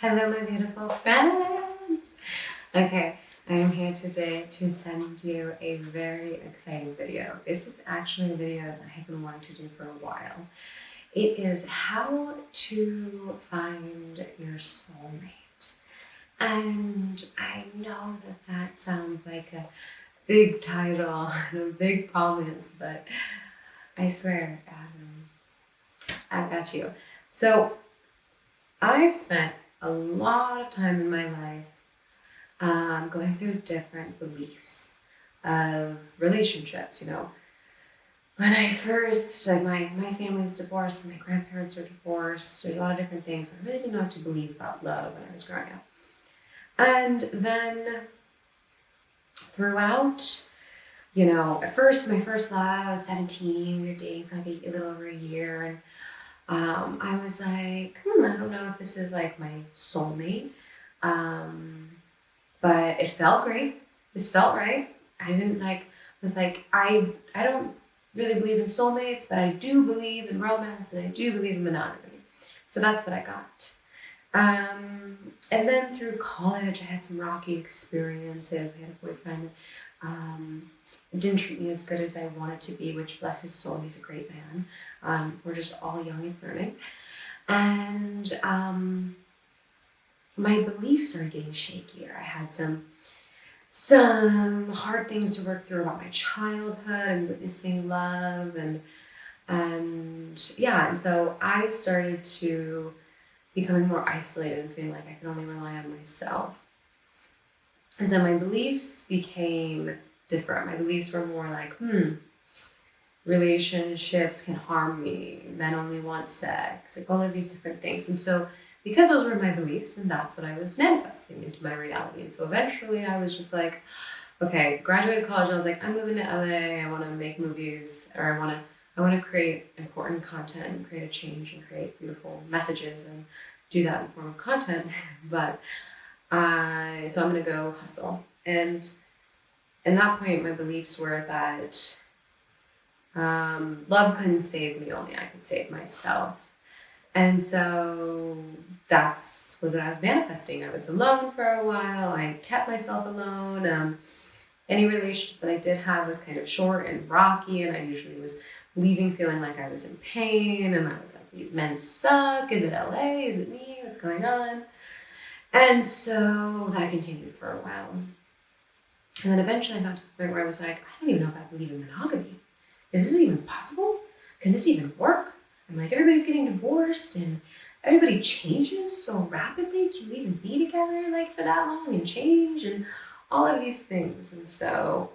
Hello, my beautiful friends. Okay, I am here today to send you a very exciting video. This is actually a video that I have been wanting to do for a while. It is how to find your soulmate. And I know that that sounds like a big title and a big promise, but I swear, I've got you. So I spent a lot of time in my life going through different beliefs of relationships. When I first, like my family's divorced and my grandparents are divorced, there's a lot of different things. I really didn't know what to believe about love when I was growing up. And then throughout, at first, my first love, I was 17, we were dating for like a little over a year, and I was like, I don't know if this is like my soulmate, but it felt great. This felt right. I don't really believe in soulmates, but I do believe in romance and I do believe in monogamy. So that's what I got. And then through college, I had some rocky experiences. I had a boyfriend that didn't treat me as good as I wanted to be, which, bless his soul, he's a great man. We're just all young and learning. And my beliefs started getting shakier. I had some hard things to work through about my childhood and witnessing love and so I started to becoming more isolated and feeling like I could only rely on myself. And so my beliefs became different. My beliefs were more like, relationships can harm me, men only want sex, like all of these different things. And so because those were my beliefs, and that's what I was manifesting into my reality. And so eventually I was just like, okay, graduated college, and I was like, I'm moving to LA, I want to make movies, or I want to create important content and create a change and create beautiful messages and do that in the form of content. But so I'm going to go hustle. And at that point, my beliefs were that love couldn't save me, only I could save myself. And so that's what I was manifesting. I was alone for a while. I kept myself alone. Any relationship that I did have was kind of short and rocky, and I usually was leaving feeling like I was in pain, and I was like, men suck. Is it LA? Is it me? What's going on? And so that continued for a while. And then eventually I got to the point where I was like, I don't even know if I believe in monogamy. Is this even possible? Can this even work? I'm like, everybody's getting divorced and everybody changes so rapidly. Can we even be together like for that long and change and all of these things? And so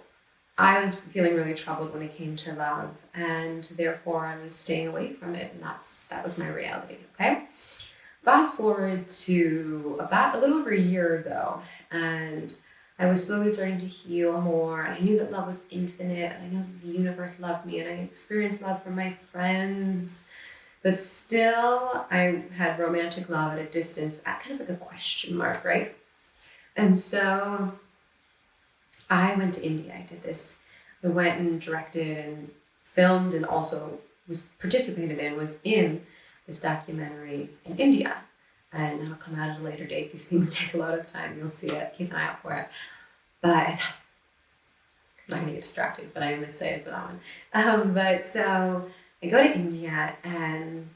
I was feeling really troubled when it came to love, and therefore I was staying away from it, and that was my reality. Okay. Fast forward to about a little over a year ago, and I was slowly starting to heal more, and I knew that love was infinite, and I know that the universe loved me, and I experienced love from my friends, but still I had romantic love at a distance, at kind of like a question mark, right? And so I went to India. I went and directed and filmed and also was in this documentary in India. And that'll come out at a later date. These things take a lot of time. You'll see it. Keep an eye out for it. But I'm not going to get distracted, but I'm excited for that one. But so I go to India, and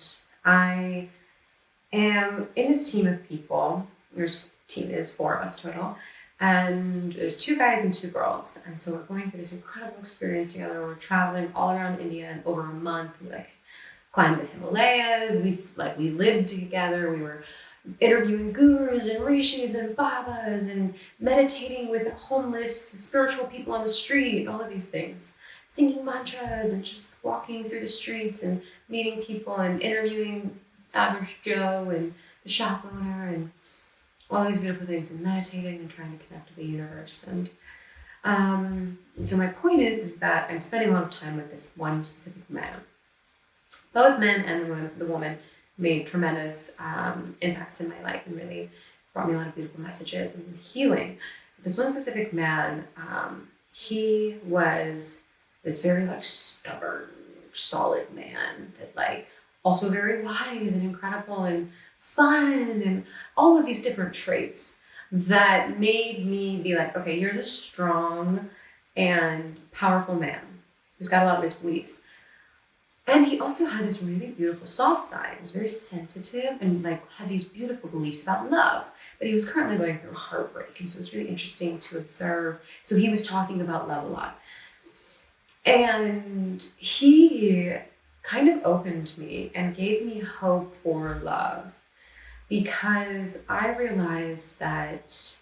I am in this team of people. There's four of us total. And there's 2 guys and 2 girls. And so we're going through this incredible experience together. We're traveling all around India in over a month. We climbed the Himalayas. We lived together. We were interviewing gurus and rishis and babas and meditating with homeless spiritual people on the street, all of these things. Singing mantras and just walking through the streets and meeting people and interviewing average Joe and the shop owner and all these beautiful things, and meditating and trying to connect with the universe. And so my point is that I'm spending a lot of time with this one specific man. Both men and the woman made tremendous impacts in my life and really brought me a lot of beautiful messages and healing. This one specific man, he was this very stubborn, solid man that also very wise and incredible and fun, and all of these different traits that made me be like, okay, here's a strong and powerful man who's got a lot of his beliefs. And he also had this really beautiful soft side. He was very sensitive and like had these beautiful beliefs about love. But he was currently going through heartbreak. And so it was really interesting to observe. So he was talking about love a lot. And he kind of opened me and gave me hope for love, because I realized that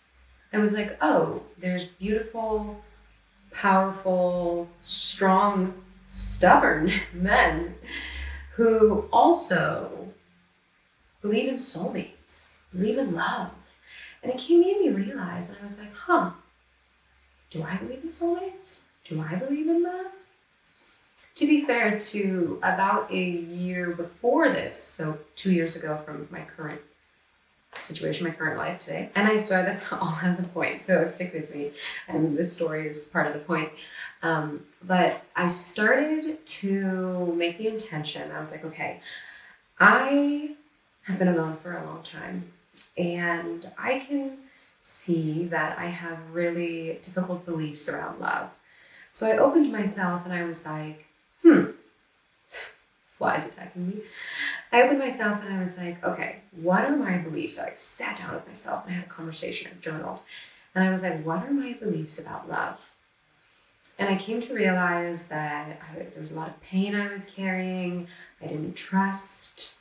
I was like, oh, there's beautiful, powerful, strong, stubborn men who also believe in soulmates, believe in love. And it made me realize, and I was like, do I believe in soulmates? Do I believe in love? To be fair, to about a year before this, so 2 years ago from my current situation, my current life today, and I swear this all has a point, so stick with me, and this story is part of the point. But I started to make the intention. I was like, okay, I have been alone for a long time, and I can see that I have really difficult beliefs around love. So I opened myself and I was like, flies attacking me. I opened myself and I was like, okay, what are my beliefs? I sat down with myself and I had a conversation, I journaled. And I was like, what are my beliefs about love? And I came to realize that there was a lot of pain I was carrying. I didn't trust.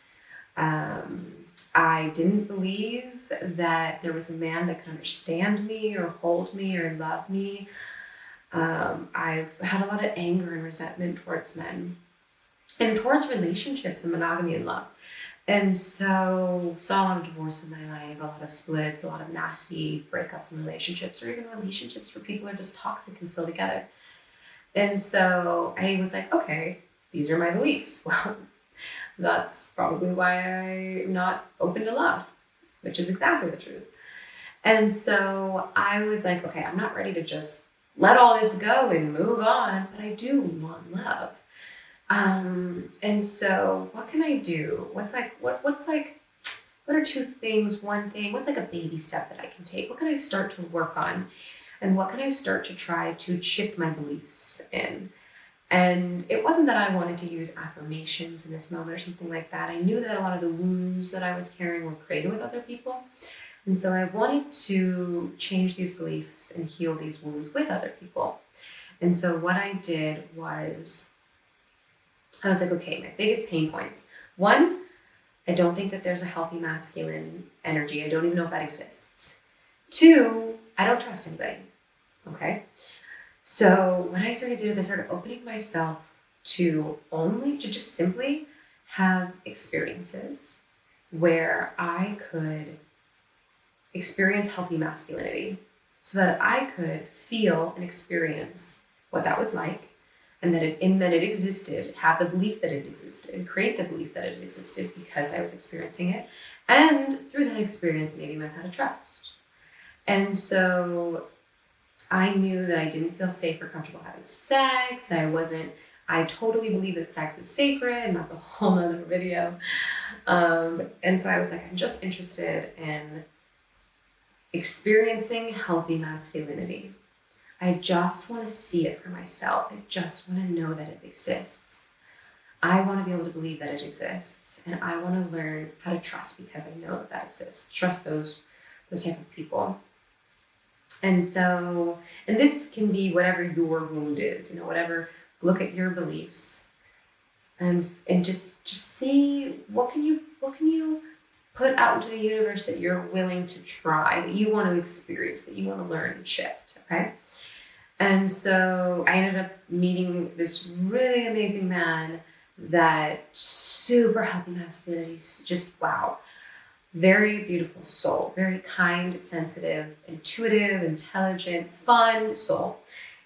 I didn't believe that there was a man that could understand me or hold me or love me. I've had a lot of anger and resentment towards men and towards relationships and monogamy and love. And so saw a lot of divorce in my life, a lot of splits, a lot of nasty breakups in relationships, or even relationships where people are just toxic and still together. And so I was like, okay, these are my beliefs. Well, that's probably why I'm not open to love, which is exactly the truth. And so I was like, okay, I'm not ready to just let all this go and move on, but I do want love. And so what can I do? What are two things, one thing, what's like a baby step that I can take? What can I start to work on? And what can I start to try to shift my beliefs in? And it wasn't that I wanted to use affirmations in this moment or something like that. I knew that a lot of the wounds that I was carrying were created with other people. And so I wanted to change these beliefs and heal these wounds with other people. And so what I did was, I was like, okay, my biggest pain points. One, I don't think that there's a healthy masculine energy. I don't even know if that exists. Two, I don't trust anybody. Okay? So what I started to do is I started opening myself to just simply have experiences where I could experience healthy masculinity so that I could feel and experience what that was like, and that it existed, have the belief that it existed, create the belief that it existed because I was experiencing it. And through that experience, maybe learn how to trust. And so I knew that I didn't feel safe or comfortable having sex. I totally believe that sex is sacred, and that's a whole nother video. And so I was like, I'm just interested in experiencing healthy masculinity. I just want to see it for myself. I just want to know that it exists. I want to be able to believe that it exists, and I want to learn how to trust because I know that exists. Trust those type of people. And so, and this can be whatever your wound is, whatever. Look at your beliefs, and just see what can you put out into the universe that you're willing to try, that you want to experience, that you want to learn and shift. Okay. And so I ended up meeting this really amazing man that super healthy masculinity, just wow. Very beautiful soul, very kind, sensitive, intuitive, intelligent, fun soul.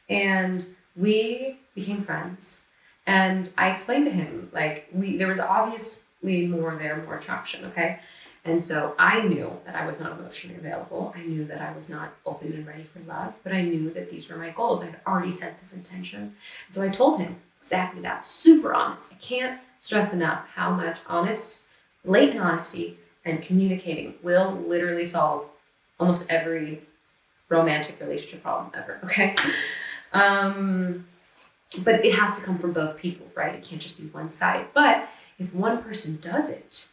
And we became friends. And I explained to him, there was obviously more attraction, okay? And so I knew that I was not emotionally available. I knew that I was not open and ready for love, but I knew that these were my goals. I had already set this intention. So I told him exactly that, super honest. I can't stress enough how much blatant honesty and communicating will literally solve almost every romantic relationship problem ever, okay? But it has to come from both people, right? It can't just be one side. But if one person does it,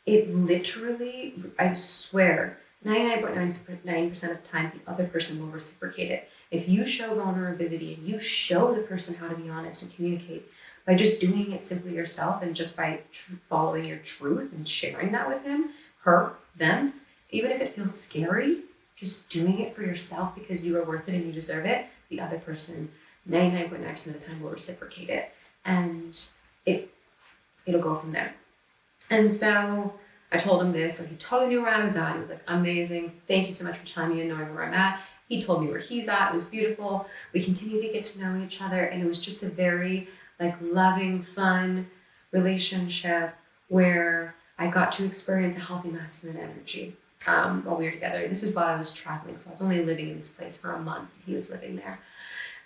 it literally, I swear, 99.9% of the time, the other person will reciprocate it. If you show vulnerability and you show the person how to be honest and communicate by just doing it simply yourself and just by following your truth and sharing that with him, her, them, even if it feels scary, just doing it for yourself because you are worth it and you deserve it, the other person 99.9% of the time will reciprocate it, and it'll go from there. And so I told him this, so he totally knew where I was at. He was like, amazing. Thank you so much for telling me and knowing where I'm at. He told me where he's at. It was beautiful. We continued to get to know each other, and it was just a very like loving, fun relationship where I got to experience a healthy masculine energy while we were together. This is while I was traveling, so I was only living in this place for a month. He was living there.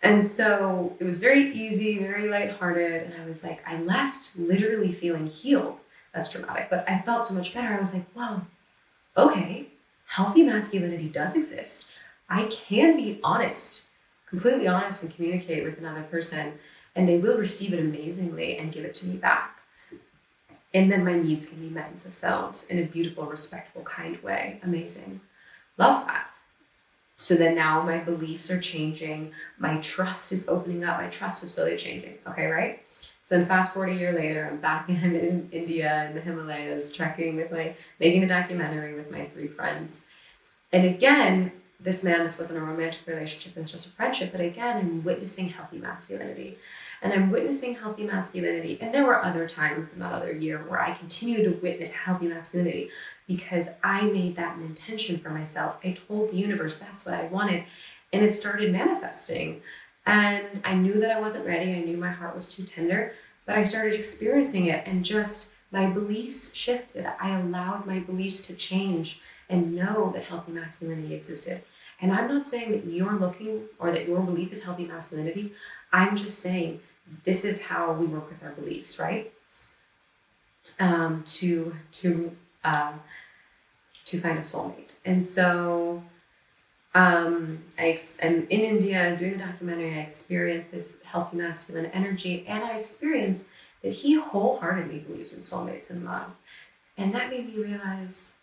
And so it was very easy, very lighthearted. And I was like, I left literally feeling healed. That's dramatic, but I felt so much better. I was like, whoa, okay, healthy masculinity does exist. I can be honest, completely honest, and communicate with another person, and they will receive it amazingly and give it to me back. And then my needs can be met and fulfilled in a beautiful, respectful, kind way. Amazing. Love that. So then now my beliefs are changing. My trust is opening up. My trust is slowly changing. Okay, right? So then fast forward a year later, I'm in India in the Himalayas, trekking making a documentary with my 3 friends. And again, this wasn't a romantic relationship, it was just a friendship. But again, I'm witnessing healthy masculinity. And I'm witnessing healthy masculinity. And there were other times in that other year where I continued to witness healthy masculinity because I made that an intention for myself. I told the universe that's what I wanted. And it started manifesting. And I knew that I wasn't ready. I knew my heart was too tender. But I started experiencing it, and just my beliefs shifted. I allowed my beliefs to change and know that healthy masculinity existed. And I'm not saying that you're looking or that your belief is healthy masculinity. I'm just saying this is how we work with our beliefs, right? To find a soulmate. And so I'm in India doing the documentary. I experienced this healthy masculine energy, and I experienced that he wholeheartedly believes in soulmates and love. And that made me realize,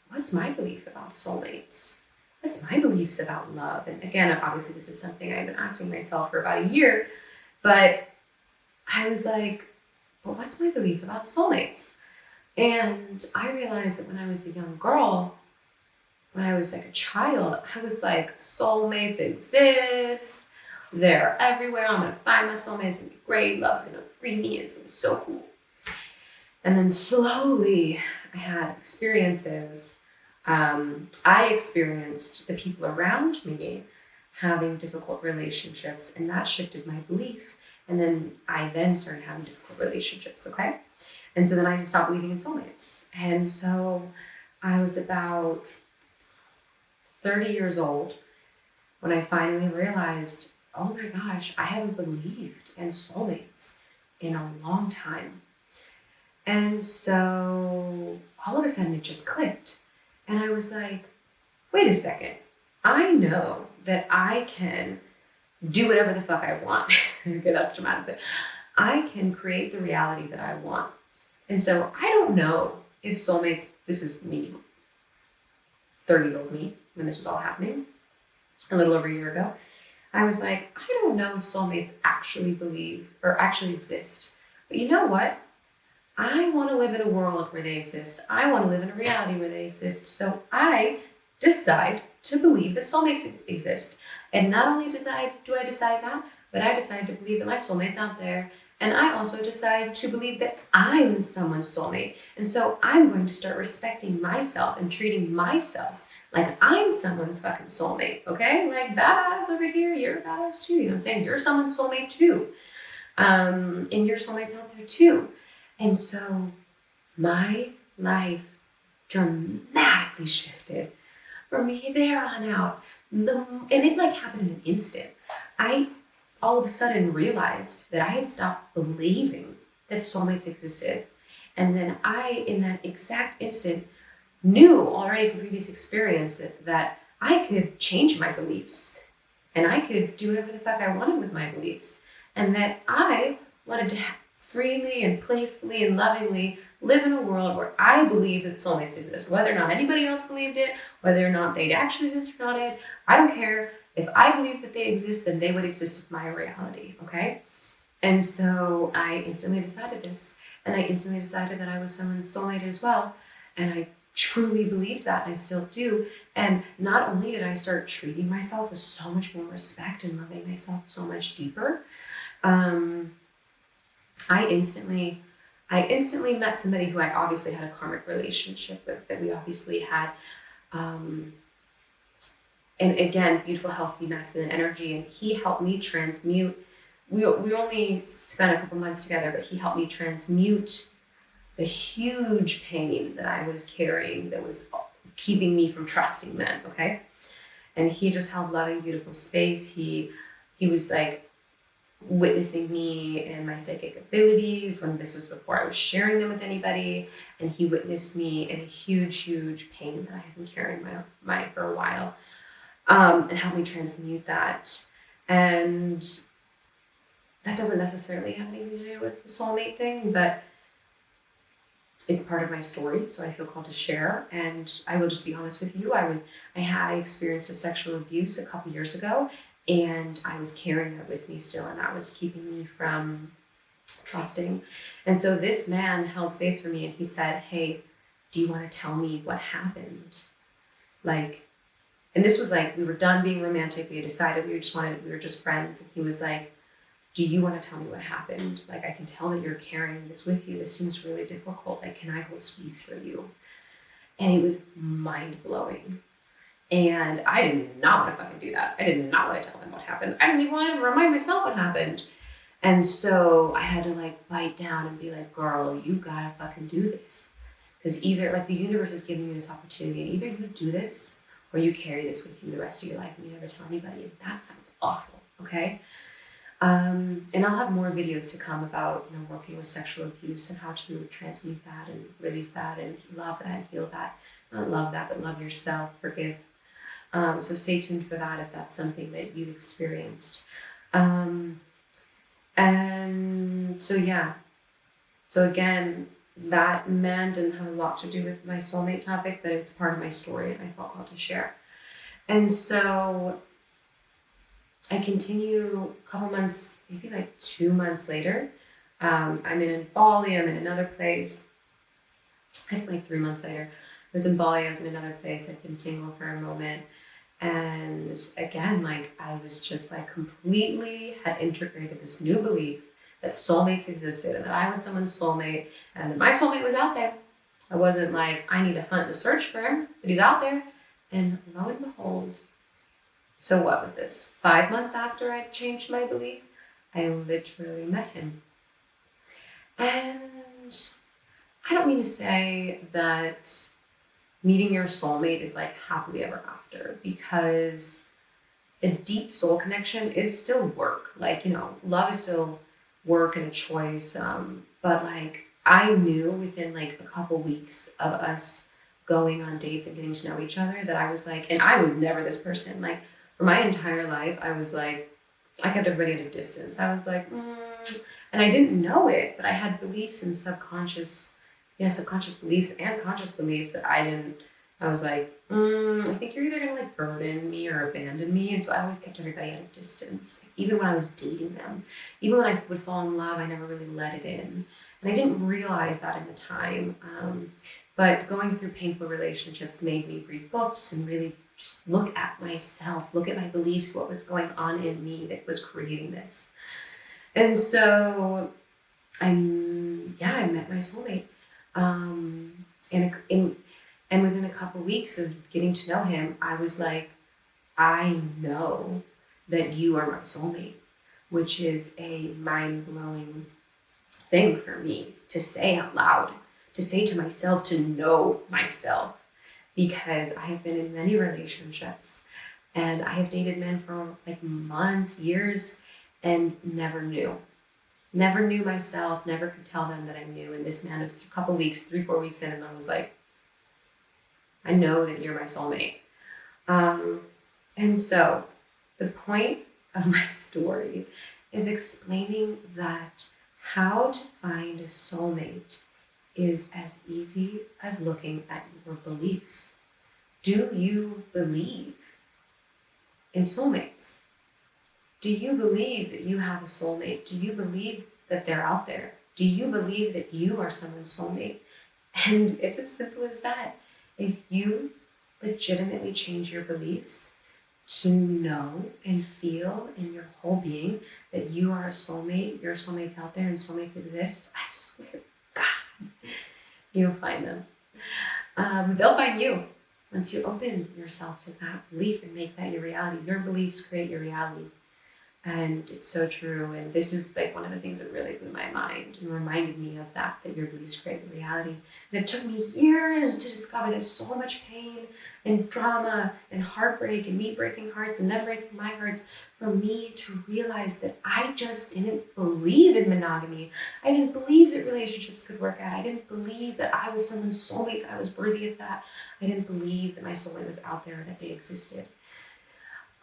what's my belief about soulmates? What's my beliefs about love? And again, obviously this is something I've been asking myself for about a year, but I was like, well, what's my belief about soulmates? And I realized that when I was a young girl, when I was like a child, I was like, soulmates exist. They're everywhere. I'm going to find my soulmates. It's going to be great. Love's going to free me. It's going to be so cool. And then slowly I had experiences. I experienced the people around me having difficult relationships, and that shifted my belief. And then I started having difficult relationships, okay? And so then I stopped believing in soulmates. And so I was about 30 years old when I finally realized, oh my gosh, I haven't believed in soulmates in a long time. And so all of a sudden it just clicked. And I was like, wait a second. I know that I can do whatever the fuck I want. Okay, that's dramatic, but I can create the reality that I want. And so I don't know if soulmates, this is me, 30-year-old me, when this was all happening, a little over a year ago. I was like, I don't know if soulmates actually believe or actually exist. But you know what? I want to live in a world where they exist. I want to live in a reality where they exist. So I decide to believe that soulmates exist. And not only do I decide that, but I decide to believe that my soulmate's out there. And I also decide to believe that I'm someone's soulmate. And so I'm going to start respecting myself and treating myself like I'm someone's fucking soulmate, okay? Like, badass over here, you're a badass too. You know what I'm saying? You're someone's soulmate too. And your soulmate's out there too. And so my life dramatically shifted from there on out. And it like happened in an instant. I all of a sudden realized that I had stopped believing that soulmates existed. And then I, in that exact instant, knew already from previous experience that I could change my beliefs and I could do whatever the fuck I wanted with my beliefs. And that I wanted to freely and playfully and lovingly live in a world where I believe that soulmates exist. Whether or not anybody else believed it, whether or not they'd actually exist or not, I don't care. If I believe that they exist, then they would exist in my reality, okay? And so I instantly decided this. And I instantly decided that I was someone's soulmate as well. And I truly believed that, and I still do. And not only did I start treating myself with so much more respect and loving myself so much deeper, I instantly met somebody who I obviously had a karmic relationship with, that we obviously had, and again, beautiful, healthy, masculine energy. And he helped me transmute. We only spent a couple months together, but he helped me transmute the huge pain that I was carrying that was keeping me from trusting men, okay? And he just held loving, beautiful space. He was like witnessing me and my psychic abilities when this was before I was sharing them with anybody. And he witnessed me in a huge, huge pain that I had been carrying my for a while, and helped me transmute that. And that doesn't necessarily have anything to do with the soulmate thing, but it's part of my story, so I feel called to share. And I will just be honest with you, I experienced a sexual abuse a couple years ago, and I was carrying that with me still, and that was keeping me from trusting. And so this man held space for me, and he said, hey, do you want to tell me what happened? And this was like, we were done being romantic. We had decided we were just friends. And he was like, do you want to tell me what happened? Like, I can tell that you're carrying this with you. This seems really difficult. Like, can I hold space for you? And it was mind blowing. And I did not want to fucking do that. I did not want to tell him what happened. I didn't even want to remind myself what happened. And so I had to like bite down and be like, girl, you gotta fucking do this. Because either like the universe is giving you this opportunity, and either you do this or you carry this with you the rest of your life and you never tell anybody. And that sounds awful, okay? And I'll have more videos to come about, working with sexual abuse and how to transmute that and release that and love that and heal that. Not love that, but love yourself, forgive. So stay tuned for that if that's something that you've experienced. And so, yeah. So again, that man didn't have a lot to do with my soulmate topic, but it's part of my story and I felt called to share. And so I continue a couple months, maybe like 2 months later. I'm in Bali, I'm in another place. I think like 3 months later, I was in Bali, I was in another place. I'd been single for a moment. And again, like I was just like completely had integrated this new belief that soulmates existed and that I was someone's soulmate and that my soulmate was out there. I wasn't like, I need to hunt and search for him, but he's out there. And lo and behold, so what was this? 5 months after I changed my belief, I literally met him. And I don't mean to say that meeting your soulmate is like happily ever after, because a deep soul connection is still work. Like, love is still work and a choice. But like I knew within like a couple weeks of us going on dates and getting to know each other that I was like, and I was never this person. Like for my entire life, I was like, I kept everybody at a distance. I was like, and I didn't know it, but I had beliefs and subconscious beliefs and conscious beliefs that I was like, I think you're either gonna like burden me or abandon me. And so I always kept everybody at a distance, even when I was dating them. Even when I would fall in love, I never really let it in. And I didn't realize that in the time. But going through painful relationships made me read books and really just look at myself, look at my beliefs, what was going on in me that was creating this. And so I met my soulmate. And within a couple weeks of getting to know him, I was like, I know that you are my soulmate, which is a mind-blowing thing for me to say out loud, to say to myself, to know myself, because I have been in many relationships and I have dated men for like months, years, and never knew. Never knew myself, never could tell them that I knew. And this man was a couple weeks, 3-4 weeks in, and I was like, I know that you're my soulmate. And so the point of my story is explaining that how to find a soulmate is as easy as looking at your beliefs. Do you believe in soulmates? Do you believe that you have a soulmate? Do you believe that they're out there? Do you believe that you are someone's soulmate? And it's as simple as that. If you legitimately change your beliefs to know and feel in your whole being that you are a soulmate, your soulmate's out there and soulmates exist, I swear to God, you'll find them. They'll find you once you open yourself to that belief and make that your reality. Your beliefs create your reality. And it's so true. And this is like one of the things that really blew my mind and reminded me of that your beliefs create your reality. And it took me years to discover there's so much pain and drama and heartbreak and me breaking hearts and them breaking my hearts for me to realize that I just didn't believe in monogamy. I didn't believe that relationships could work out. I didn't believe that I was someone's soulmate, that I was worthy of that. I didn't believe that my soulmate was out there, that they existed.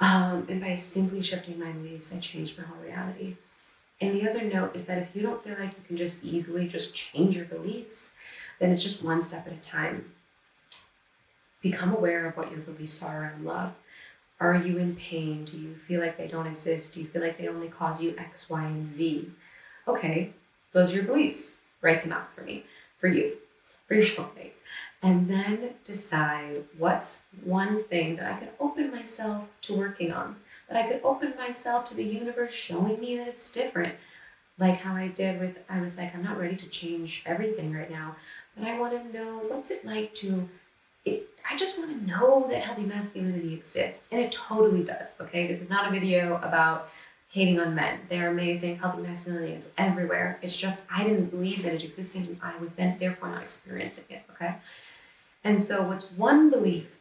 And by simply shifting my beliefs, I changed my whole reality. And the other note is that if you don't feel like you can just easily just change your beliefs, then it's just one step at a time. Become aware of what your beliefs are around love. Are you in pain? Do you feel like they don't exist? Do you feel like they only cause you X, Y, and Z? Okay, those are your beliefs. Write them out for me, for you, for your soulmate. And then decide what's one thing that I could open myself to working on, that I could open myself to the universe showing me that it's different. Like how I did with, I was like, I'm not ready to change everything right now, but I want to know what's it like to, I just want to know that healthy masculinity exists. And it totally does, okay? This is not a video about hating on men. They're amazing. Healthy masculinity is everywhere. It's just, I didn't believe that it existed and I was then therefore not experiencing it, okay? And so what's one belief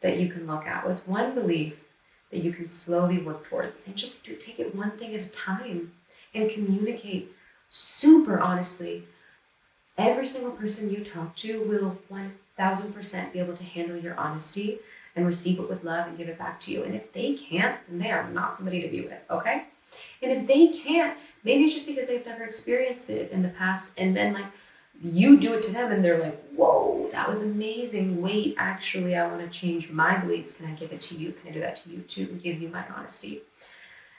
that you can look at? What's one belief that you can slowly work towards? And just take it one thing at a time and communicate super honestly. Every single person you talk to will 1000% be able to handle your honesty and receive it with love and give it back to you. And if they can't, then they are not somebody to be with, okay? And if they can't, maybe it's just because they've never experienced it in the past, and then like you do it to them and they're like, whoa, that was amazing. Wait, actually, I want to change my beliefs. Can I give it to you? Can I do that to you too and give you my honesty?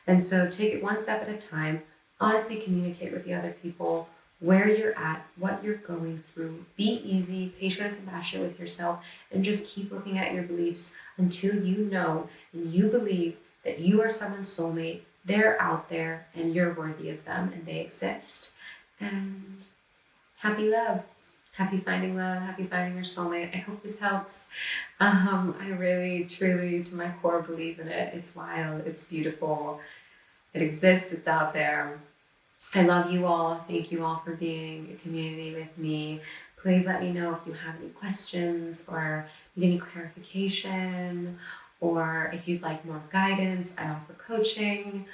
And so take it one step at a time. Honestly communicate with the other people where you're at, what you're going through. Be easy, patient, and compassionate with yourself, and just keep looking at your beliefs until you know and you believe that you are someone's soulmate. They're out there and you're worthy of them and they exist. And happy love. Happy finding love. Happy finding your soulmate. I hope this helps. I really, truly, to my core, believe in it. It's wild. It's beautiful. It exists. It's out there. I love you all. Thank you all for being a community with me. Please let me know if you have any questions or need any clarification, or if you'd like more guidance. I offer coaching.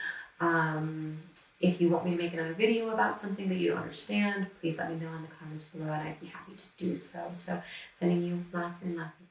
If you want me to make another video about something that you don't understand, please let me know in the comments below and I'd be happy to do so. So sending you lots and lots of